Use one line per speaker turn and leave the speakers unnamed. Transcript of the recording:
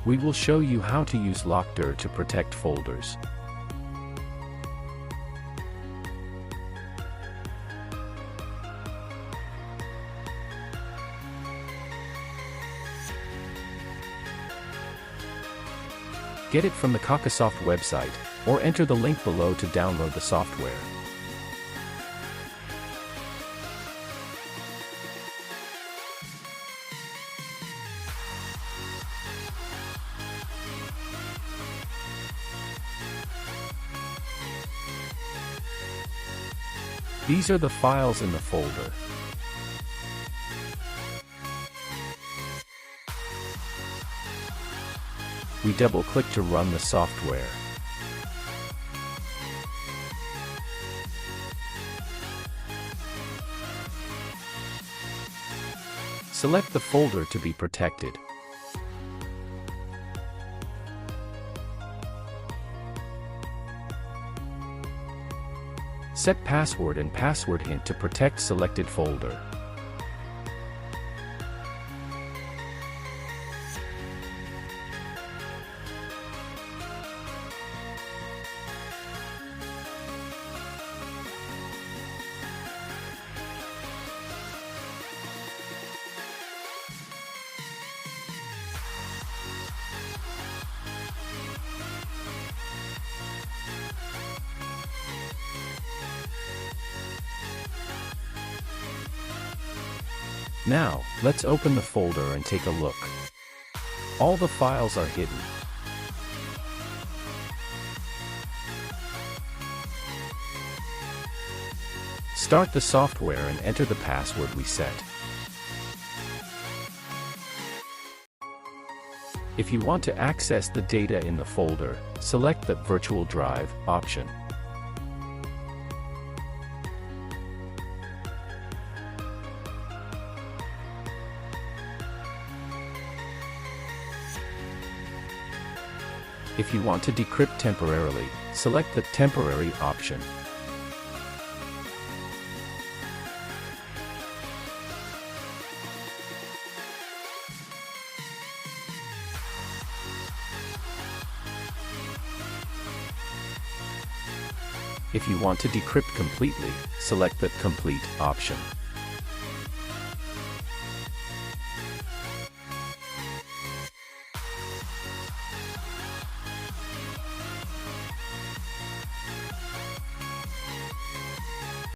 We will show you how to use Lockdir to protect folders. Get it from the Kakasoft website, or enter the link below to download the software. These are the files in the folder. We double-click to run the software. Select the folder to be protected. Set password and password hint to protect selected folder. Now, let's open the folder and take a look. All the files are hidden. Start the software and enter the password we set. If you want to access the data in the folder, select the Virtual Drive option. If you want to decrypt temporarily, select the Temporary option. If you want to decrypt completely, select the Complete option.